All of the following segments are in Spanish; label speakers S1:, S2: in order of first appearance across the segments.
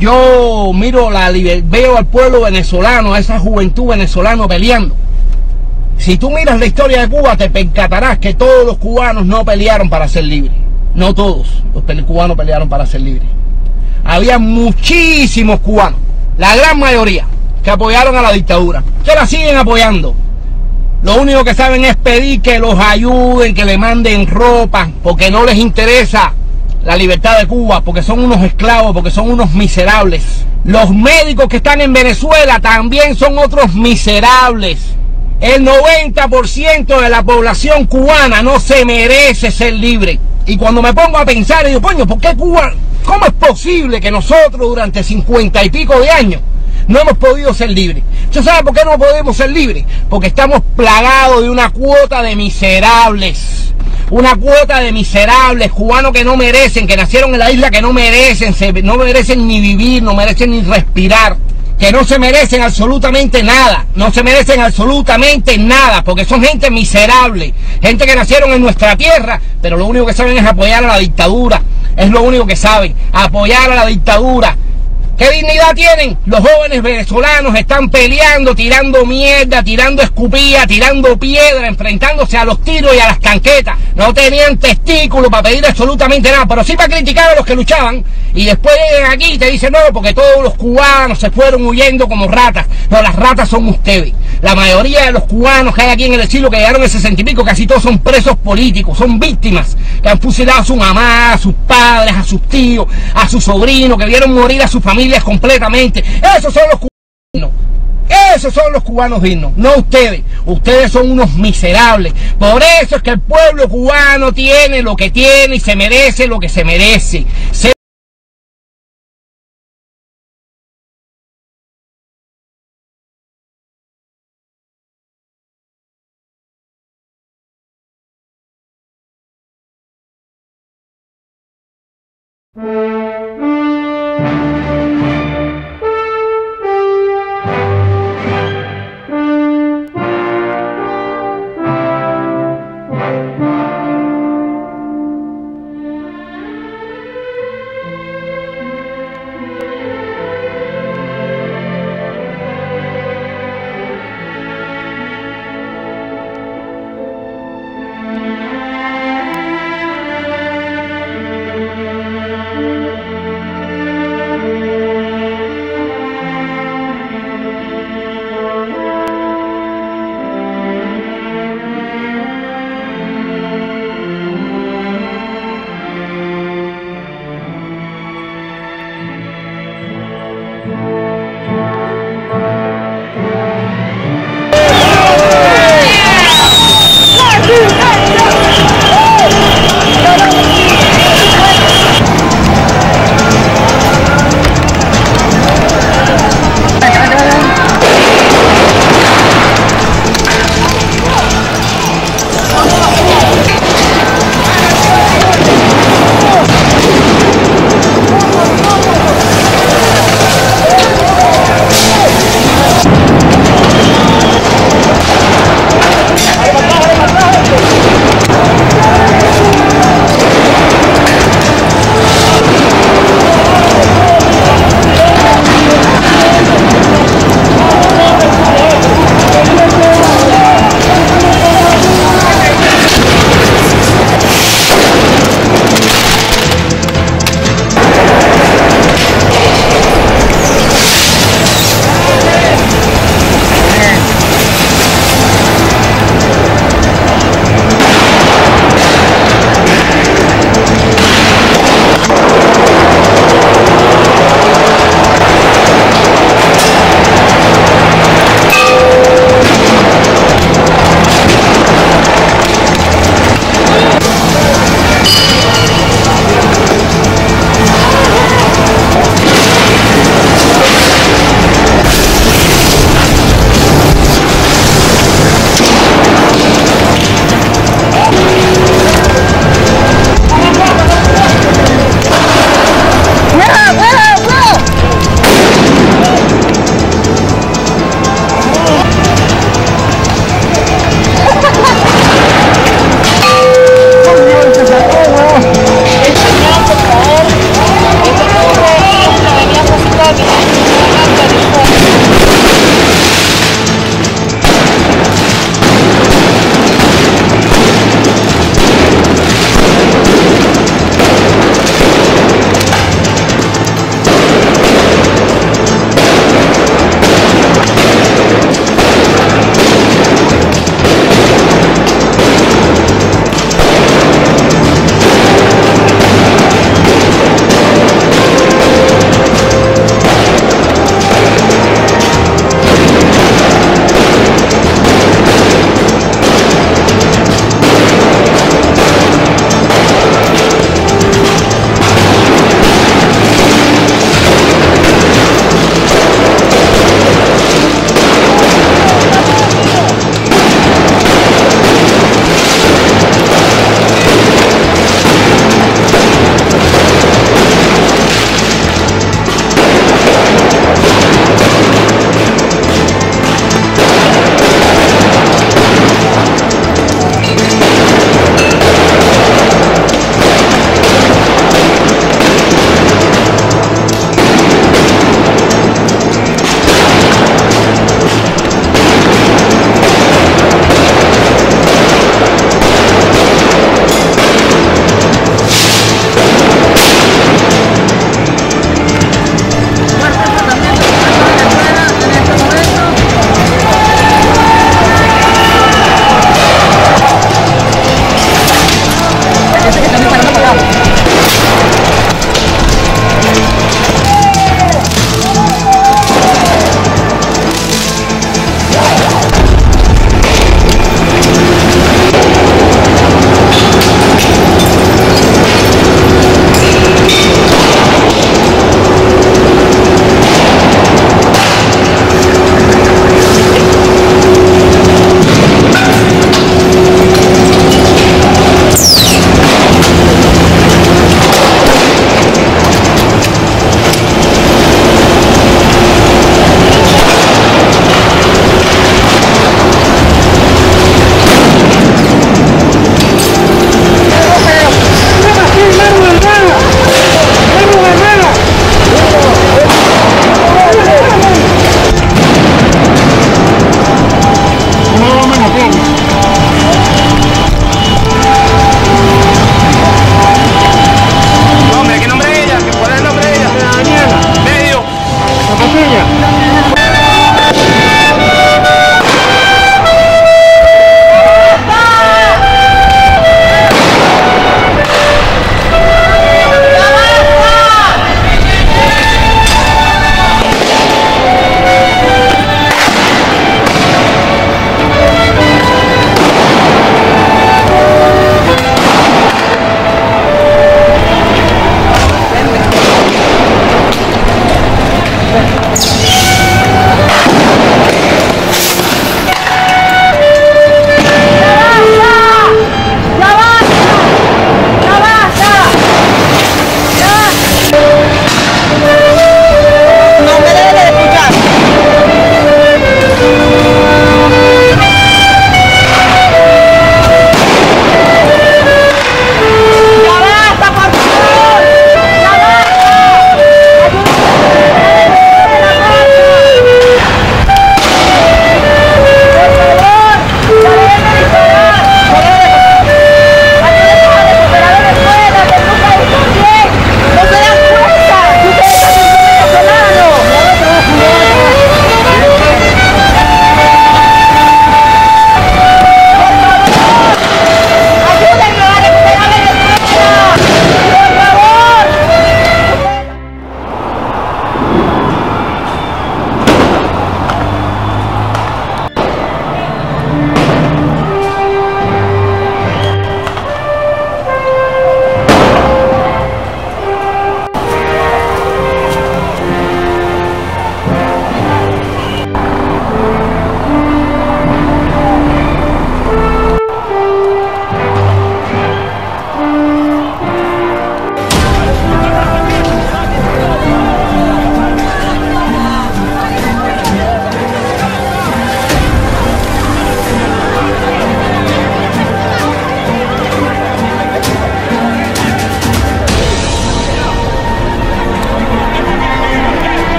S1: Yo miro veo al pueblo venezolano, a esa juventud venezolana peleando. Si tú miras la historia de Cuba, te percatarás que todos los cubanos no pelearon para ser libres. No todos los cubanos pelearon para ser libres. Había muchísimos cubanos, la gran mayoría, que apoyaron a la dictadura, que la siguen apoyando. Lo único que saben es pedir que los ayuden, que le manden ropa, porque no les interesa la libertad de Cuba, porque son unos esclavos, porque son unos miserables. Los médicos que están en Venezuela también son otros miserables. El 90% de la población cubana no se merece ser libre. Y cuando me pongo a pensar, digo, coño, ¿por qué Cuba? ¿Cómo es posible que nosotros durante 50 y pico de años no hemos podido ser libres? ¿Usted sabe por qué no podemos ser libres? Porque estamos plagados de una cuota de miserables. Una cuota de miserables cubanos que no merecen, que nacieron en la isla, que no merecen ni vivir, no merecen ni respirar. Que no se merecen absolutamente nada, no se merecen absolutamente nada, porque son gente miserable, gente que nacieron en nuestra tierra, pero lo único que saben es apoyar a la dictadura, es lo único que saben, apoyar a la dictadura. ¿Qué dignidad tienen? Los jóvenes venezolanos están peleando, tirando mierda, tirando escupilla, tirando piedra, enfrentándose a los tiros y a las tanquetas. No tenían testículos para pedir absolutamente nada, pero sí para criticar a los que luchaban. Y después llegan aquí y te dicen, no, porque todos los cubanos se fueron huyendo como ratas. No, las ratas son ustedes. La mayoría de los cubanos que hay aquí en el exilio, que llegaron en 60 y pico, casi todos son presos políticos, son víctimas, que han fusilado a su mamá, a sus padres, a sus tíos, a sus sobrinos, que vieron morir a sus familias completamente. Esos son los cubanos. Esos son los cubanos dignos, no ustedes. Ustedes son unos miserables. Por eso es que el pueblo cubano tiene lo que tiene y se merece lo que se merece.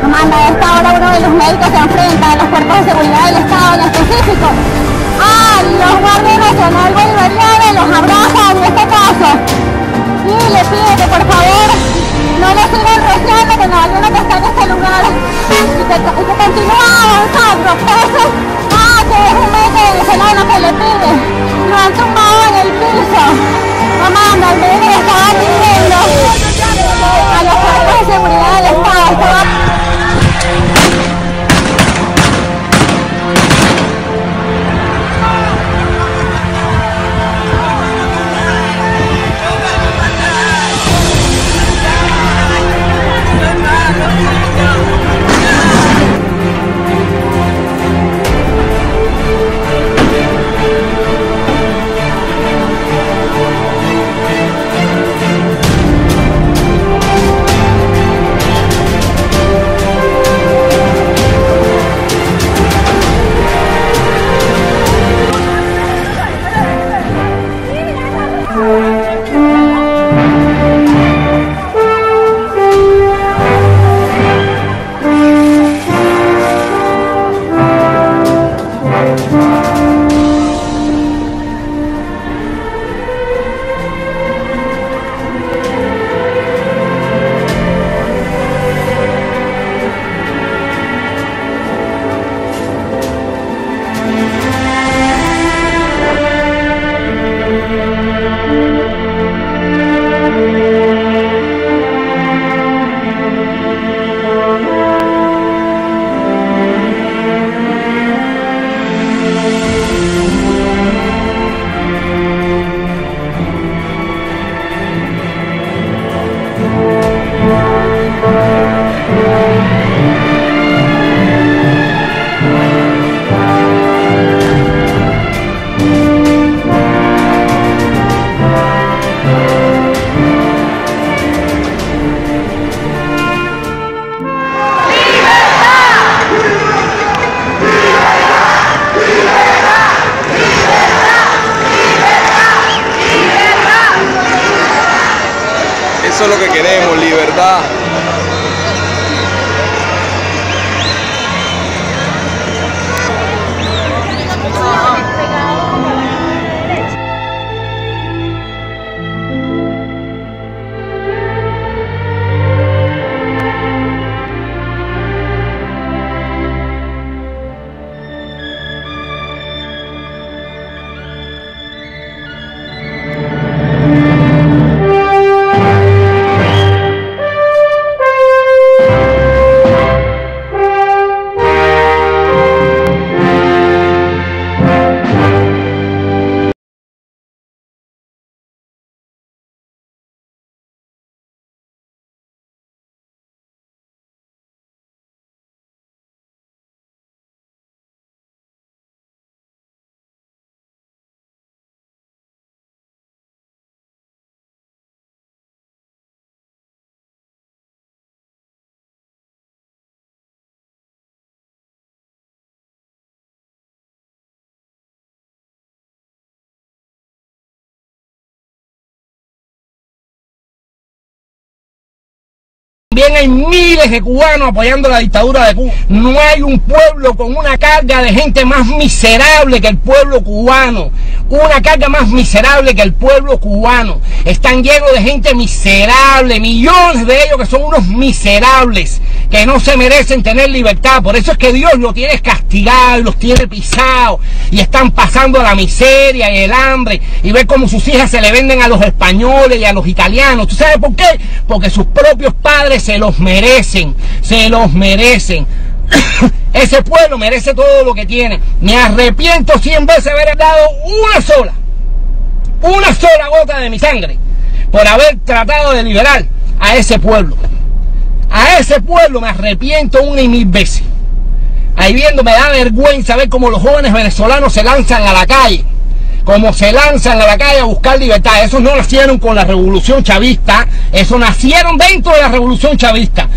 S2: Amanda, a esta hora uno de los médicos se enfrenta a los cuerpos de seguridad del Estado en específico a los guardias nacional bolivarianos, los abraza en este caso y le pide que por favor no le sigan rociando con la ayuda que está en este lugar y que continúe avanzando, pese a que es un médico venezolano que le pide. Lo han tumbado en el piso. Amanda, el médico le estaba pidiendo a los cuerpos de seguridad del Estado.
S3: Eso es lo que queremos, libertad.
S1: También hay miles de cubanos apoyando la dictadura de Cuba. No hay un pueblo con una carga de gente más miserable que el pueblo cubano. Una carga más miserable que el pueblo cubano. Están llenos de gente miserable, millones de ellos que son unos miserables, que no se merecen tener libertad. Por eso es que Dios los tiene castigados, los tiene pisados, y están pasando la miseria y el hambre, y ve cómo sus hijas se le venden a los españoles y a los italianos. ¿Tú sabes por qué? Porque sus propios padres se los merecen, se los merecen. Ese pueblo merece todo lo que tiene. Me arrepiento 100 veces de haber dado una sola gota de mi sangre por haber tratado de liberar a ese pueblo. A ese pueblo me arrepiento 1 y 1000 veces. Ahí viendo, me da vergüenza ver cómo los jóvenes venezolanos se lanzan a la calle. Como se lanzan a la calle a buscar libertad. Esos no nacieron con la revolución chavista, esos nacieron dentro de la revolución chavista.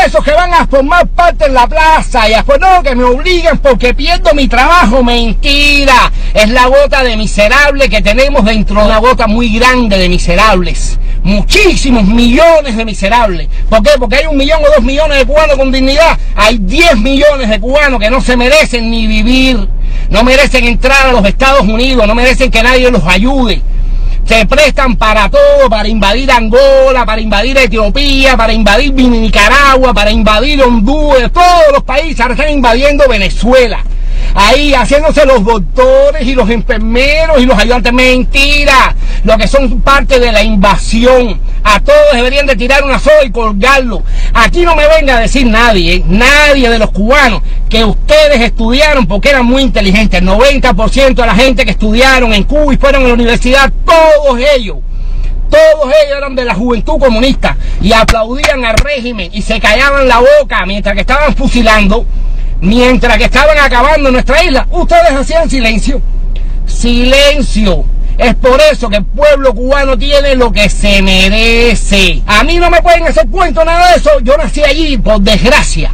S1: Esos que van a formar parte en la plaza y después no, que me obligan porque pierdo mi trabajo. Mentira, es la gota de miserable que tenemos dentro de una gota muy grande de miserables. Muchísimos millones de miserables. ¿Por qué? Porque hay 1 millón o 2 millones de cubanos con dignidad. Hay 10 millones de cubanos que no se merecen ni vivir. No merecen entrar a los Estados Unidos, no merecen que nadie los ayude. Se prestan para todo, para invadir Angola, para invadir Etiopía, para invadir Nicaragua, para invadir Honduras, todos los países. Ahora están invadiendo Venezuela. Ahí haciéndose los doctores y los enfermeros y los ayudantes. Mentira, lo que son parte de la invasión. A todos deberían de tirar una soga y colgarlo. Aquí no me venga a decir nadie, nadie de los cubanos, que ustedes estudiaron porque eran muy inteligentes. El 90% de la gente que estudiaron en Cuba y fueron a la universidad, todos ellos eran de la juventud comunista y aplaudían al régimen y se callaban la boca mientras que estaban fusilando. Mientras que estaban acabando nuestra isla, ustedes hacían silencio. Silencio. Es por eso que el pueblo cubano tiene lo que se merece. A mí no me pueden hacer cuento nada de eso. Yo nací allí, por desgracia.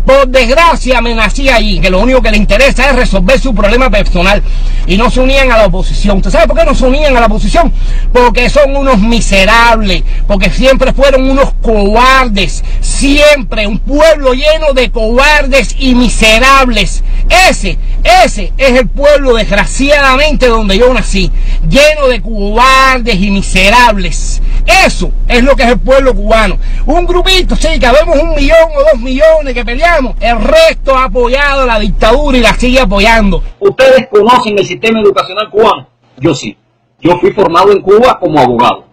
S1: Por desgracia me nací allí, que lo único que le interesa es resolver su problema personal. Y no se unían a la oposición. ¿Usted sabe por qué no se unían a la oposición? Porque son unos miserables, porque siempre fueron unos cobardes. Siempre un pueblo lleno de cobardes y miserables. Ese es el pueblo, desgraciadamente, donde yo nací. Lleno de cobardes y miserables. Eso es lo que es el pueblo cubano. Un grupito, sí, que habemos 1 millón o 2 millones que peleamos. El resto ha apoyado la dictadura y la sigue apoyando.
S4: ¿Ustedes conocen el sistema educacional cubano? Yo sí. Yo fui formado en Cuba como abogado.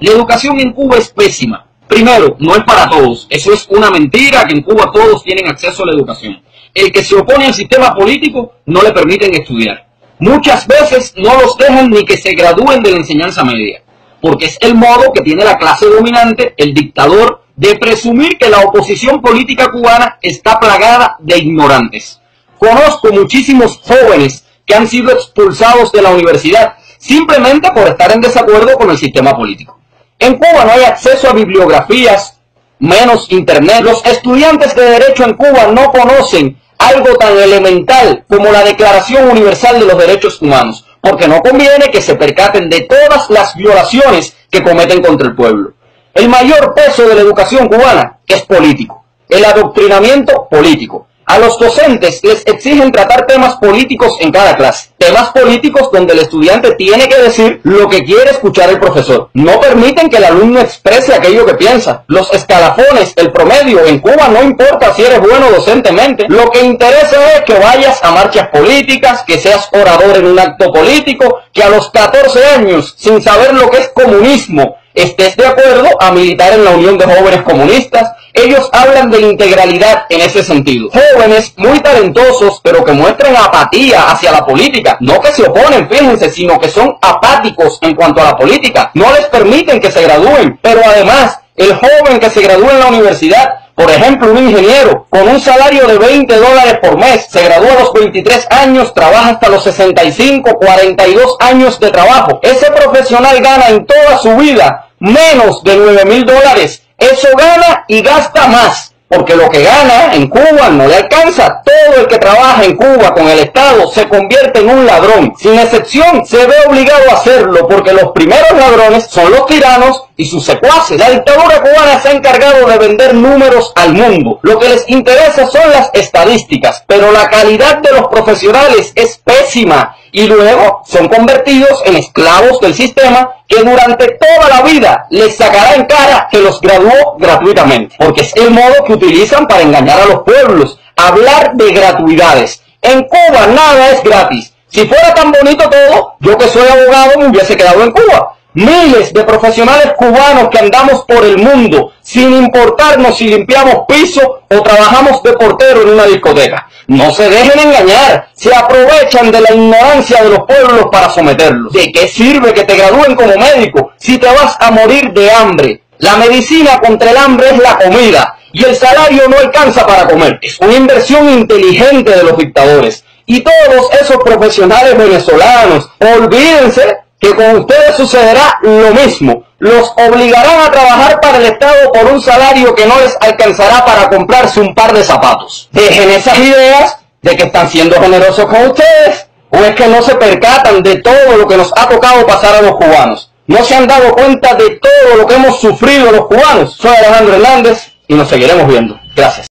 S4: La educación en Cuba es pésima. Primero, no es para todos. Eso es una mentira, que en Cuba todos tienen acceso a la educación. El que se opone al sistema político no le permiten estudiar. Muchas veces no los dejan ni que se gradúen de la enseñanza media, porque es el modo que tiene la clase dominante, el dictador, de presumir que la oposición política cubana está plagada de ignorantes. Conozco muchísimos jóvenes que han sido expulsados de la universidad simplemente por estar en desacuerdo con el sistema político. En Cuba no hay acceso a bibliografías, menos internet. Los estudiantes de Derecho en Cuba no conocen algo tan elemental como la Declaración Universal de los Derechos Humanos, porque no conviene que se percaten de todas las violaciones que cometen contra el pueblo. El mayor peso de la educación cubana es político, el adoctrinamiento político. A los docentes les exigen tratar temas políticos en cada clase. Temas políticos donde el estudiante tiene que decir lo que quiere escuchar el profesor. No permiten que el alumno exprese aquello que piensa. Los escalafones, el promedio, en Cuba no importa si eres bueno docentemente. Lo que interesa es que vayas a marchas políticas, que seas orador en un acto político, que a los 14 años, sin saber lo que es comunismo, estés de acuerdo a militar en la Unión de Jóvenes Comunistas. Ellos hablan de integralidad en ese sentido. Jóvenes muy talentosos, pero que muestran apatía hacia la política. No que se oponen, fíjense, sino que son apáticos en cuanto a la política. No les permiten que se gradúen. Pero además, el joven que se gradúa en la universidad, por ejemplo, un ingeniero, con un salario de $20 por mes, se gradúa a los 23 años, trabaja hasta los 65, 42 años de trabajo. Ese profesional gana en toda su vida menos de $9,000. Eso gana y gasta más, porque lo que gana en Cuba no le alcanza. Todo el que trabaja en Cuba con el Estado se convierte en un ladrón. Sin excepción, se ve obligado a hacerlo, porque los primeros ladrones son los tiranos y sus secuaces. La dictadura cubana se ha encargado de vender números al mundo. Lo que les interesa son las estadísticas, pero la calidad de los profesionales es pésima. Y luego son convertidos en esclavos del sistema, que durante toda la vida les sacará en cara que los graduó gratuitamente, porque es el modo que utilizan para engañar a los pueblos, hablar de gratuidades. En Cuba nada es gratis. Si fuera tan bonito todo, yo que soy abogado me hubiese quedado en Cuba. Miles de profesionales cubanos que andamos por el mundo sin importarnos si limpiamos piso o trabajamos de portero en una discoteca. No se dejen engañar, se aprovechan de la ignorancia de los pueblos para someterlos. ¿De qué sirve que te gradúen como médico si te vas a morir de hambre? La medicina contra el hambre es la comida, y el salario no alcanza para comer. Es una inversión inteligente de los dictadores. Y todos esos profesionales venezolanos, olvídense que con ustedes sucederá lo mismo. Los obligarán a trabajar para el Estado por un salario que no les alcanzará para comprarse un par de zapatos. Dejen esas ideas de que están siendo generosos con ustedes, o es que no se percatan de todo lo que nos ha tocado pasar a los cubanos. No se han dado cuenta de todo lo que hemos sufrido los cubanos. Soy Alejandro Hernández y nos seguiremos viendo. Gracias.